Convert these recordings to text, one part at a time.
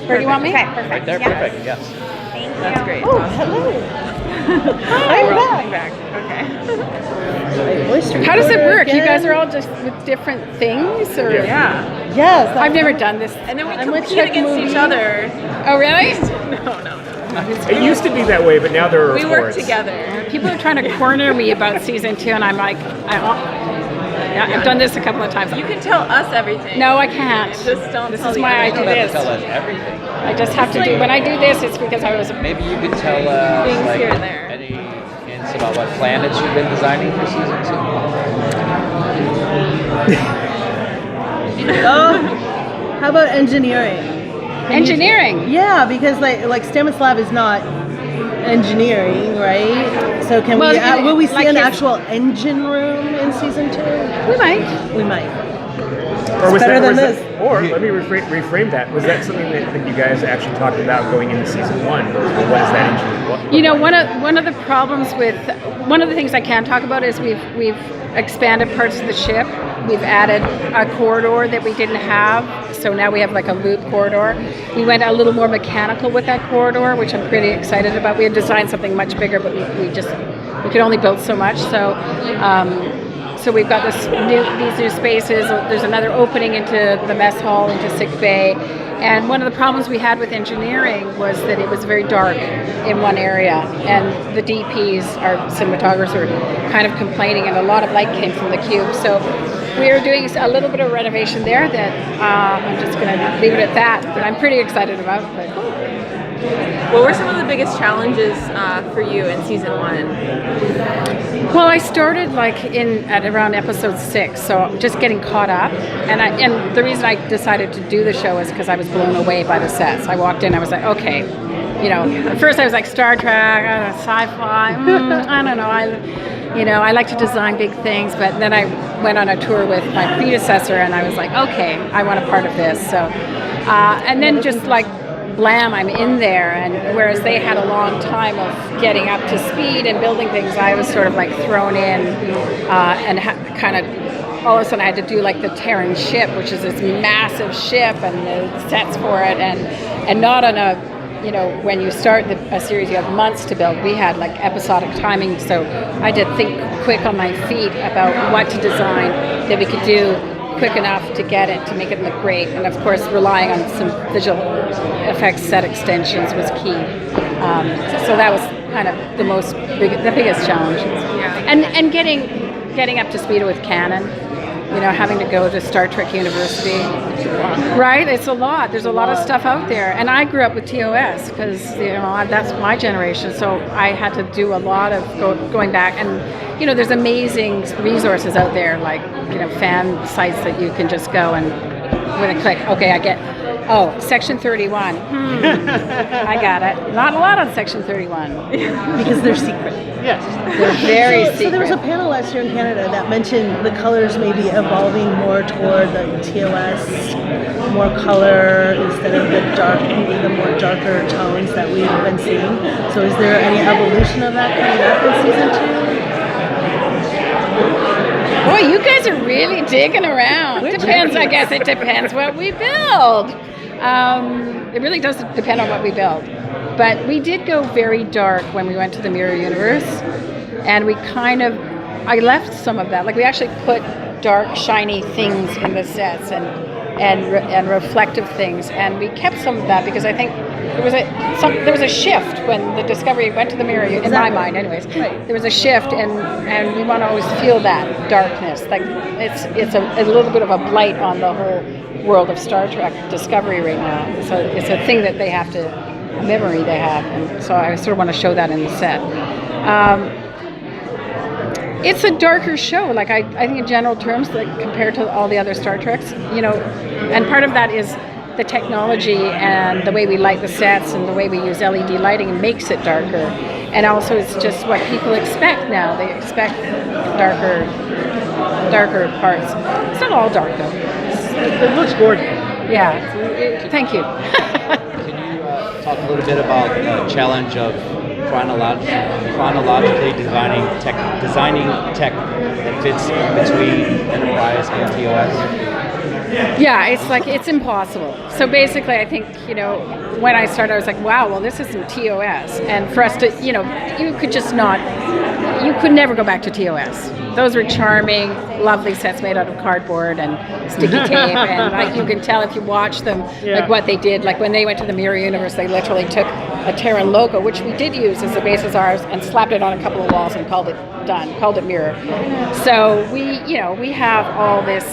Where do you want me? Okay, perfect. Right there, perfect, yes. Thank you. That's great. Oh, Awesome. hello. Hi, we're all back. coming back. Okay. Oyster How does it recorder work? You again. guys are all just with different things, or Yeah. Yes. I've never done this. And then we I'm with compete Chuck against Movie. each other. Oh, really? No. It used to be that way, but now there are We work reports. together. People are trying to corner me about season 2, and I'm like, I've done this a couple of times. You can tell us everything. No, I can't. Just don't This tell is the why I You do don't have this. to tell us everything. I just have to do. When I do this, it's because I was. Maybe you could tell us Things like here and there. any hints about what planets you've been designing for season 2. Oh, how about engineering? Engineering. Yeah, because like Stamets Lab is not engineering, right? So can Well, we? Will we see like an his- actual engine room in season 2? We might. We might. Or was better that, than was this. that, or let me reframe that. Was that something that you guys actually talked about going into season 1? Or what is that engine? You know, one of the problems with one of the things I can talk about is we've expanded parts of the ship. We've added a corridor that we didn't have, so now we have like a loop corridor. We went a little more mechanical with that corridor, which I'm pretty excited about. We had designed something much bigger, but we could only build so much. So we've got these new spaces. There's another opening into the mess hall, into sick bay. And one of the problems we had with engineering was that it was very dark in one area, and the DPs, our cinematographers, were kind of complaining, and a lot of light came from the cube. So we are doing a little bit of renovation there that I'm just going to leave it at that, but I'm pretty excited about. But What were some of the biggest challenges for you in season 1? well, I started at around episode 6, so just getting caught up. And the reason I decided to do the show is because I was blown away by the sets. I walked in, I was like, okay, at first I was like Star Trek, sci-fi. I don't know. I like to design big things, but then I went on a tour with my predecessor, and I was like, okay, I want a part of this. So, and then just like blam, I'm in there, and whereas they had a long time of getting up to speed and building things, I was sort of like thrown in and kind of all of a sudden I had to do like the Terran ship, which is this massive ship, and the sets for it, and not on a, when you start a series you have months to build. We had like episodic timing, so I did think quick on my feet about what to design that we could do quick enough to get it to make it look great, and of course relying on some visual effects set extensions was key. So that was kind of the biggest challenge. Yeah. And getting up to speed with canon. Having to go to Star Trek University, right? It's a lot. There's a lot of stuff out there, and I grew up with TOS because that's my generation. So I had to do a lot of going back, and there's amazing resources out there, like fan sites that you can just go and with a click. Okay, I get. Oh, Section 31. I got it. Not a lot on Section 31 Because they're secret. Yes. They're very secret. So there was a panel last year in Canada that mentioned the colors may be evolving more toward the TOS, more color instead of the more darker tones that we've been seeing. So is there any evolution of that coming up in season 2? Boy, you guys are really digging around. Depends, I guess it depends what we build. It really does depend on what we build. But we did go very dark when we went to the Mirror Universe, and I left some of that. Like we actually put dark, shiny things in the sets and reflective things, and we kept some of that because I think there was a shift when the Discovery went to the Mirror. In my mind, anyways, there was a shift, and we want to always feel that darkness. Like it's a little bit of a blight on the whole world of Star Trek Discovery right now. So it's a thing that they have to. Memory they have, and so I sort of want to show that in the set. It's a darker show, like I think in general terms, like compared to all the other Star Treks, and part of that is the technology and the way we light the sets and the way we use LED lighting makes it darker, and also it's just what people expect now. They expect darker parts. It's not all dark though. It looks gorgeous. Yeah, thank you. Talk a little bit about the challenge of chronologically designing tech that fits between Enterprise and TOS. Yeah, it's impossible. So basically, I think, when I started, I was like, wow, well, this isn't TOS. And for us to, you could never go back to TOS. Those were charming, lovely sets made out of cardboard and sticky tape. And you can tell if you watch them, what they did. Like when they went to the Mirror Universe, they literally took a Terra logo, which we did use as the base of ours, and slapped it on a couple of walls and called it done, called it Mirror. So we have all this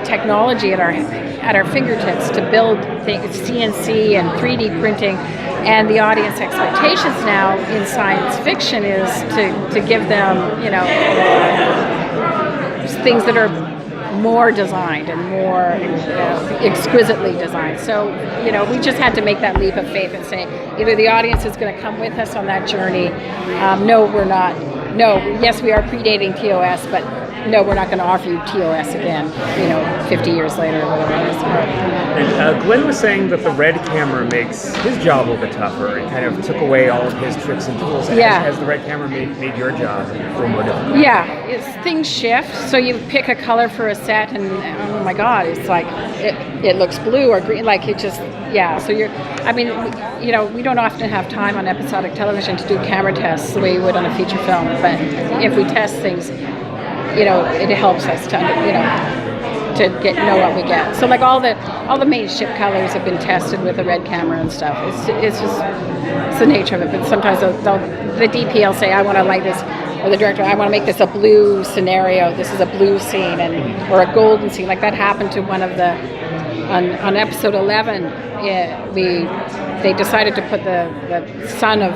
technology at our fingertips to build things, CNC and 3D printing, and the audience expectations now in science fiction is to give them, things that are more designed and more exquisitely designed. So, we just had to make that leap of faith and say, either the audience is going to come with us on that journey. No, we're not. No, yes, we are predating TOS, but no, we're not going to offer you TOS again, 50 years later or whatever it is. And Glenn was saying that the red camera makes his job a little bit tougher and kind of took away all of his tricks and tools. As the red camera made your job a little more difficult. Yeah, things shift. So you pick a color for a set and oh my God, it's like, it looks blue or green, like it just, So we don't often have time on episodic television to do camera tests the way you would on a feature film, but if we test things, it helps us to know what we get. So like all the main ship colors have been tested with the red camera and stuff. It's the nature of it. But sometimes the DP will say, I want to light this, or the director, I want to make this a blue scenario. This is a blue scene or a golden scene. Like that happened to one of the on episode 11. They decided to put the son of,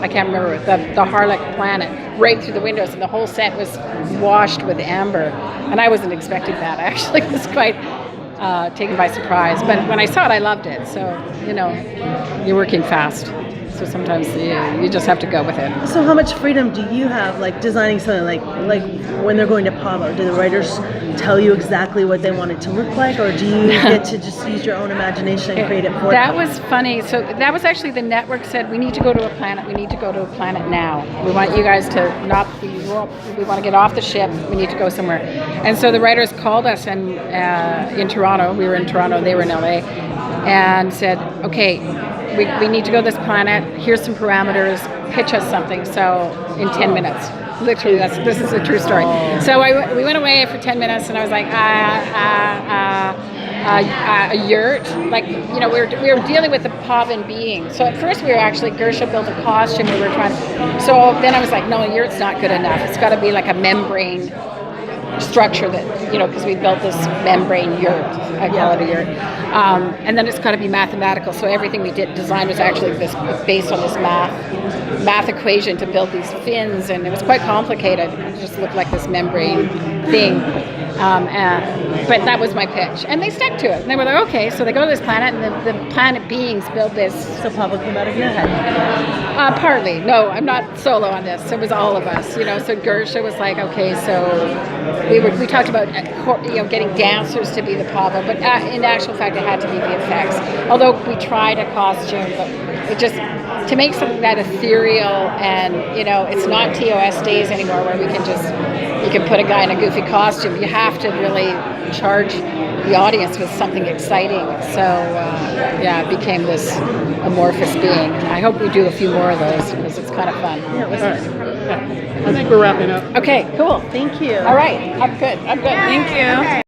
I can't remember, the Harlech planet right through the windows, and the whole set was washed with amber. And I wasn't expecting that. I actually was quite taken by surprise. But when I saw it, I loved it. So, you're working fast. So sometimes you just have to go with it. So how much freedom do you have, like designing something like when they're going to Pavo? Do the writers tell you exactly what they want it to look like, or do you get to just use your own imagination and create it for them? That was funny. So that was actually the network said, we need to go to a planet. We need to go to a planet now. We want you guys to not be, we want to get off the ship. We need to go somewhere. And so the writers called us and in Toronto. We were in Toronto. They were in LA, and said, okay, we need to go to this planet. Here's some parameters. Pitch us something. So in 10 minutes. Literally, this is a true story. So we went away for 10 minutes, and I was like, a yurt. Like, we were dealing with the Pavan being. So at first we were actually, Gersha built a costume. We were trying to, so then I was like, no, a yurt's not good enough. It's got to be like a membrane structure that, because we built this membrane yurt. I call it a yurt. And then it's got to be mathematical. So everything we designed was actually based on this math equation to build these fins, and it was quite complicated. It just looked like this membrane thing. But that was my pitch, and they stuck to it. And they were like, okay, so they go to this planet, and the planet beings build this. So Pavo came out of your head? Partly. No, I'm not solo on this. It was all of us. So Gersha was like, okay, so we talked about getting dancers to be the Pavo, but in actual fact, it had to be the effects. Although we tried a costume, but it just, to make something that ethereal and, it's not TOS days anymore where you can put a guy in a goofy costume. You have to really charge the audience with something exciting. So, it became this amorphous being. I hope we do a few more of those because it's kind of fun. Yeah, it was I think we're wrapping up. Okay, cool. Thank you. All right, I'm good. Thank you.